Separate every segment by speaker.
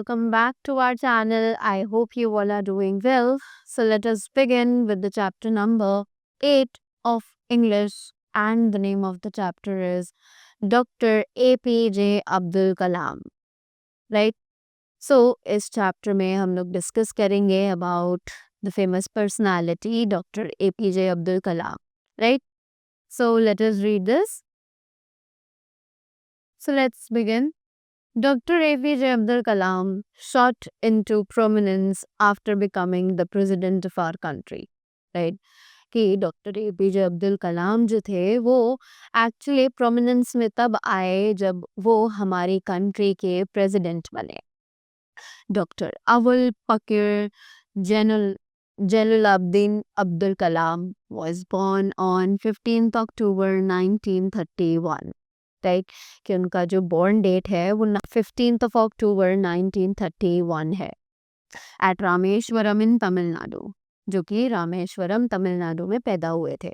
Speaker 1: welcome back to our channel. I hope you all are doing well. So let us begin with the chapter number 8 of English, and the name of the chapter is Dr. APJ Abdul Kalam, right? So इस chapter में हम लोग discuss करेंगे about the famous personality Dr. APJ Abdul Kalam, right? So let us read this. So let's begin. Dr. APJ Abdul Kalam shot into prominence after becoming the president of our country, right? कि doctor APJ Abdul कलाम जो थे वो actually prominence में तब आए जब वो हमारी कंट्री के प्रेसिडेंट बने. Doctor Avul Pakir Jainulabdeen Abdul Kalam was born on 15th October 1931, right? कि उनका जो बॉर्न डेट है वो 15th of October 1931 है एट रामेश्वरम इन तमिलनाडु, जो कि रामेश्वरम तमिलनाडु में पैदा हुए थे.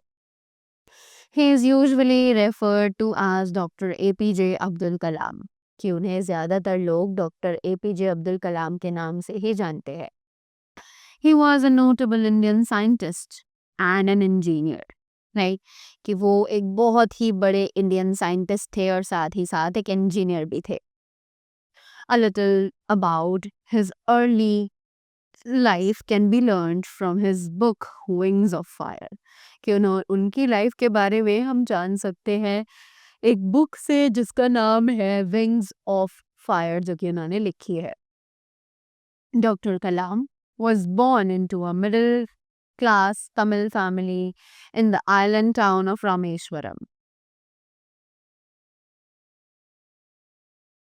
Speaker 1: He is usually referred to as doctor APJ Abdul Kalam, कि उन्हें ज़्यादातर लोग डॉक्टर एपीजे अब्दुल कलाम के नाम से ही जानते हैं. He was a notable Indian scientist and an engineer, right? कि वो एक बहुत ही बड़े इंडियन साइंटिस्ट थे और साथ ही साथ एक इंजीनियर भी थे. A little about his early life can be learned from his book Wings of Fire. कि उनकी लाइफ के बारे में हम जान सकते हैं एक बुक से जिसका नाम है विंग्स ऑफ फायर, जो कि उन्होंने लिखी है. Dr. Kalam was born into a middle class Tamil family in the island town of Rameshwaram.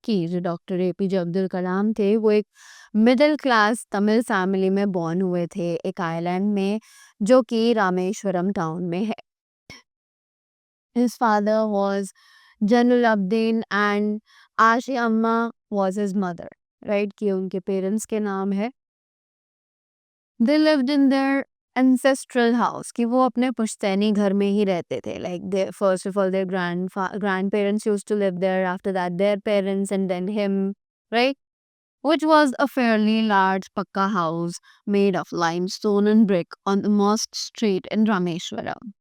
Speaker 1: कि जो डॉक्टर एपीजे अब्दुल कलाम थे वो एक मिडिल क्लास तमिल फैमिली में बॉर्न हुए थे एक आइलैंड में जो कि रामेश्वरम टाउन में है. His father was Jainulabdeen and Ashiamma was his mother, right? कि उनके पेरेंट्स के नाम है. They lived in their ancestral house, कि वो अपने पुश्तैनी घर में ही रहते थे. Like they, first of all their grandparents used to live there, after that their parents, and then him, right? Which was a fairly large pakka house made of limestone and brick on the mosque street in Rameshwaram.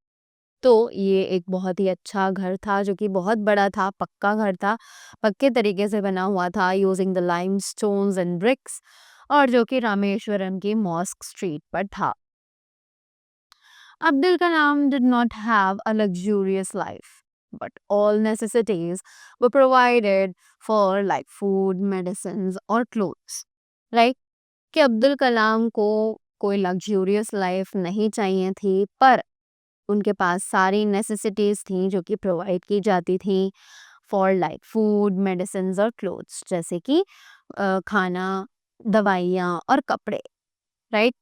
Speaker 1: तो ये एक बहुत ही अच्छा घर था जो कि बहुत बड़ा था, पक्का घर था, पक्के तरीके से बना हुआ था using the limestones and bricks, और जो कि रामेश्वरम की मॉस्क स्ट्रीट पर था. Abdul Kalam did not have a luxurious life, but all necessities were provided for, like food, medicines or clothes. Right? कि अब्दुल कलाम को कोई लग्जूरियस लाइफ नहीं चाहिए थी, पर उनके पास सारी नेसेसिटीज थी जो कि प्रोवाइड की जाती थी फॉर लाइक फूड, मेडिसिन और क्लोथ्स, जैसे कि खाना, दवाइयाँ और कपड़े, right?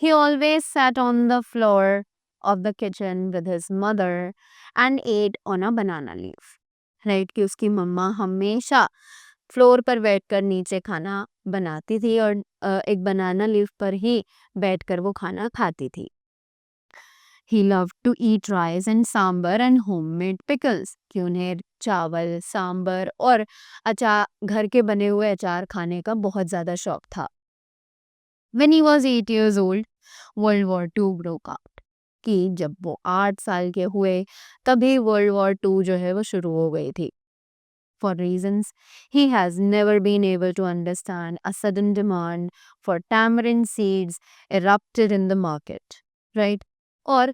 Speaker 1: He always sat on the floor of the kitchen with his mother and ate on a banana leaf. Right? कि उसकी मम्मा हमेशा फ्लोर पर बैठकर नीचे खाना बनाती थी और एक बनाना लीफ पर ही बैठकर वो खाना खाती थी. He loved to eat rice and sambar and homemade pickles, कि उन्हें चावल, सांबर और घर के बने हुए अचार खाने का बहुत ज़्यादा शौक था. When he was 8 years old, World War II broke out. कि जब वो 8 साल के हुए तभी World War II जो है वो शुरू हो गई थी. For reasons he has never been able to understand, a sudden demand for tamarind seeds erupted in the market, right? और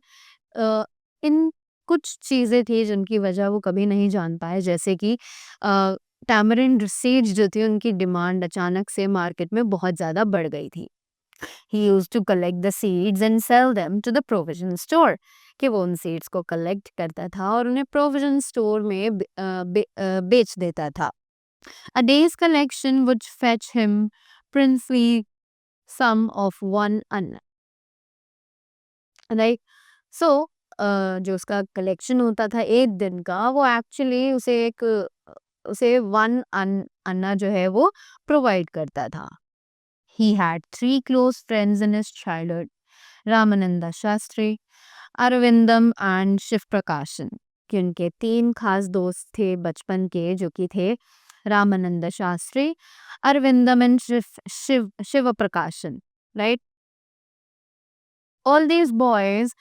Speaker 1: इन कुछ चीज़ें थी जिनकी वजह वो कभी नहीं जान पाए, जैसे कि टैमरिंड सीड्स जो थी उनकी डिमांड अचानक से मार्केट में बहुत ज़्यादा बढ़ गई थी. He used to collect the seeds and sell them to the provision store, कि वो उन सीड्स को कलेक्ट करता था और उन्हें प्रोविजन स्टोर में बेच देता था. A day's collection would fetch him princely sum of 1 anna, right? So जो उसका कलेक्शन होता था एक दिन का, वो एक्चुअली उसे 1 अन्ना जो है वो प्रोवाइड करता था. He had 3 close friends in his childhood, Ramananda Shastri, Aravindan and Shiva Prakasan, कि उनके 3 खास दोस्त थे बचपन के जो कि थे Ramananda Shastri, Arvindam, and Shiva Prakashan, right? All these boys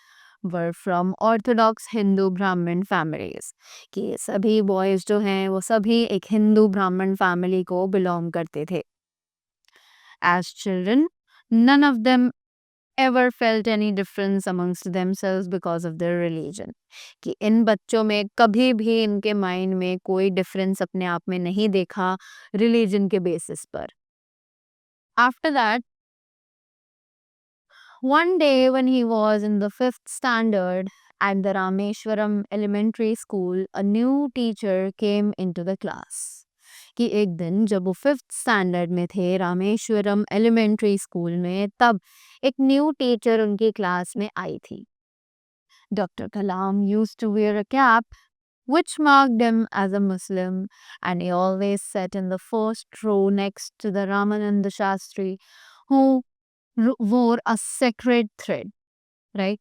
Speaker 1: were from orthodox Hindu Brahmin families. कि ये सभी boys जो हैं वो सभी एक हिंदू ब्राह्मण फैमिली को बिलोंग करते थे. As children, none of them ever felt any difference amongst themselves because of their religion. कि इन बच्चों में कभी भी इनके माइंड में कोई डिफरेंस अपने आप में नहीं देखा रिलीजन के बेसिस पर. After that, one day when he was in the 5th standard at the Rameshwaram Elementary School, a new teacher came into the class. कि एक दिन जब वो 5th स्टैंडर्ड में थे रामेश्वरम एलिमेंट्री स्कूल में, तब एक न्यू टीचर उनकी क्लास में आई थी. Dr. Kalam used to wear a cap which marked him as a Muslim, and he always sat in the first row next to the Ramananda Shastri, who wore a sacred thread, right?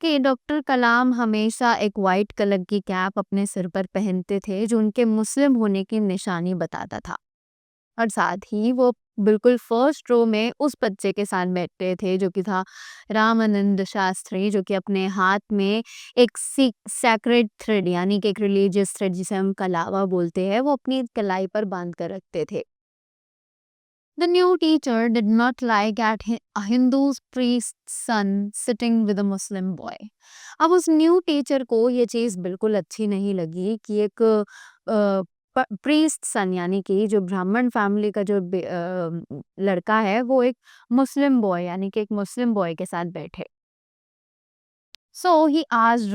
Speaker 1: कि doctor कलाम हमेशा एक white colour की cap अपने सिर पर पहनते थे जो उनके मुस्लिम होने की निशानी बताता था. और साथ ही वो बिल्कुल फर्स्ट रो में उस बच्चे के साथ बैठते थे जो कि था रामानंद शास्त्री, जो कि अपने हाथ में एक सैक्रेड थ्रेड यानी कि एक रिलीजियस थ्रेड जिसे हम कलावा बोलते हैं वो अपनी कलाई पर बांध कर रखते थे. The new teacher did not like at a Hindu priest's son sitting with a Muslim boy. अब उस न्यू टीचर को ये चीज़ बिल्कुल अच्छी नहीं लगी कि एक प्रीस्ट सन यानी कि जो ब्राह्मण फैमिली का जो लड़का है वो एक मुस्लिम बॉय यानी कि एक मुस्लिम बॉय के साथ बैठे. So he asked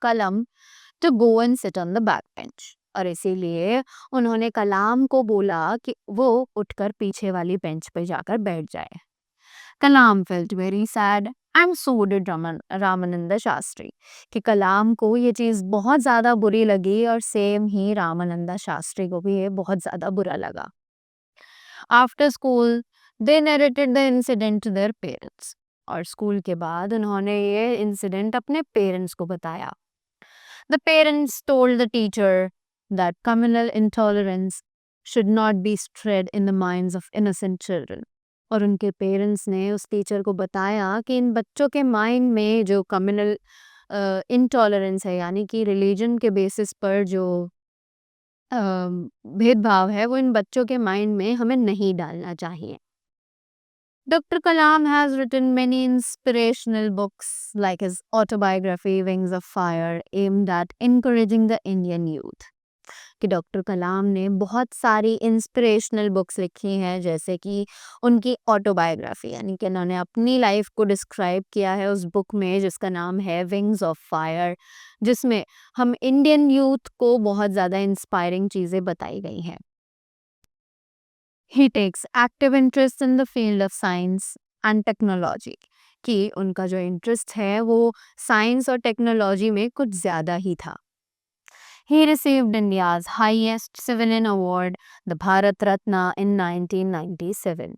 Speaker 1: Kalam to go and sit on the back bench. और इसीलिए उन्होंने कलाम को बोला कि वो उठकर पीछे वाली बेंच पर जाकर बैठ जाए. Kalam felt very sad and so did Ramananda Shastri. कि कलाम को ये चीज़ बहुत ज़्यादा बुरी लगी और सेम ही रामानंद शास्त्री को भी ये बहुत ज़्यादा बुरा लगा. After school they narrated the incident to their parents. और स्कूल के बाद उन्होंने ये इंसिडेंट अपने पेरेंट्स को बताया. The parents told the teacher that communal intolerance should not be spread in the minds of innocent children. और उनके पेरेंट्स ने उस टीचर को बताया कि इन बच्चों के माइंड में जो कम्युनल इंटॉलरेंस है यानी कि रिलीजन के बेसिस पर जो भेदभाव है वो इन बच्चों के माइंड में हमें नहीं डालना चाहिए. Dr. Kalam has written many inspirational books like his autobiography Wings of Fire aimed at encouraging the Indian youth. कि डॉक्टर कलाम ने बहुत सारी इंस्पिरेशनल बुक्स लिखी हैं जैसे कि उनकी ऑटोबायोग्राफी यानी कि उन्होंने अपनी लाइफ को डिस्क्राइब किया है उस बुक में जिसका नाम है विंग्स ऑफ फायर, जिसमें हम इंडियन यूथ को बहुत ज़्यादा इंस्पायरिंग चीज़ें बताई गई हैं. He takes active interest in the field of science and technology. कि उनका जो इंटरेस्ट है वो साइंस और टेक्नोलॉजी में कुछ ज़्यादा ही था. He received India's highest civilian award, the Bharat Ratna, in 1997.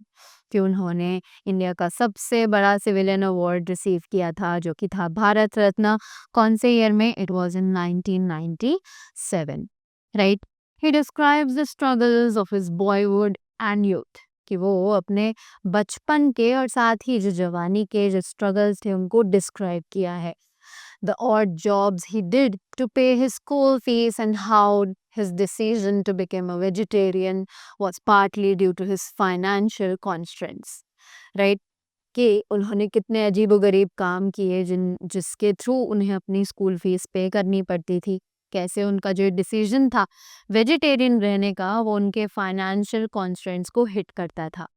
Speaker 1: कि उन्होंने इंडिया का सबसे बड़ा सिविलियन अवार्ड रिसीव किया था जो कि था भारत रत्न. कौन से ईयर में? It was in 1997, right. He describes the struggles of his boyhood and youth. कि वो अपने बचपन के और साथ ही जो जवानी के जो स्ट्रगल्स थे उनको डिस्क्राइब किया है. The odd jobs he did to pay his school fees and how his decision to become a vegetarian was partly due to his financial constraints. Right? कि उन्होंने कितने अजीबोगरीब काम किए जिसके थ्रू उन्हें अपनी स्कूल फीस पे करनी पड़ती थी. कैसे उनका जो डिसीजन था वेजिटेरियन रहने का वो उनके फाइनेंशियल कॉन्स्ट्रेंट्स को हिट करता था.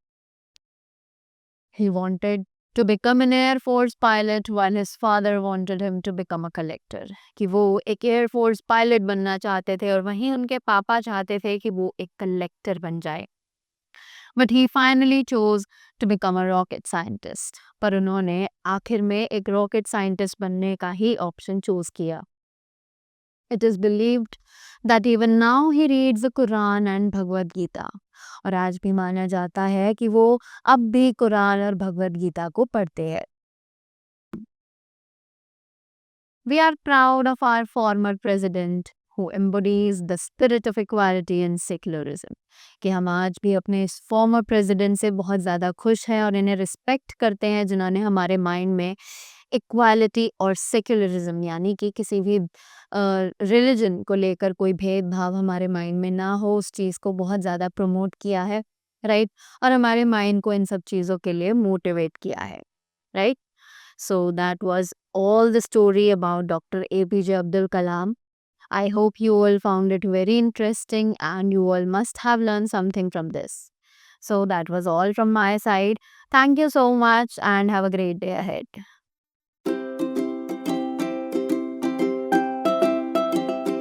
Speaker 1: He wanted to become an Air Force pilot while his father wanted him to become a collector. कि वो एक एयर फोर्स पायलट बनना चाहते थे और वहीं उनके पापा चाहते थे कि वो एक कलेक्टर बन जाए. But he finally chose to become a rocket scientist. पर उन्होंने आखिर में एक रॉकेट साइंटिस्ट बनने का ही ऑप्शन चूज किया. It is believed that even now he reads the Quran and Bhagavad Gita. और आज भी माना जाता है कि वो अब भी कुरान और भगवद गीता को पढ़ते हैं. We are proud of our former president who embodies the spirit of equality and secularism. कि हम आज भी अपने इस फॉर्मर प्रेसिडेंट से बहुत ज़्यादा खुश हैं और इन्हें रिस्पेक्ट करते हैं, जिन्होंने हमारे माइंड में इक्वालिटी और सेक्युलरिज्म यानी कि किसी भी रिलीजन को लेकर कोई भेदभाव हमारे माइंड में ना हो, उस चीज़ को बहुत ज़्यादा प्रमोट किया है, राइट? और हमारे माइंड को इन सब चीज़ों के लिए मोटिवेट किया है, right? So that was all the story about Dr. APJ Abdul Kalam. I hope you all found it very interesting and you all must have learned something from this. So that was all from my side. Thank you so much and have a great day ahead.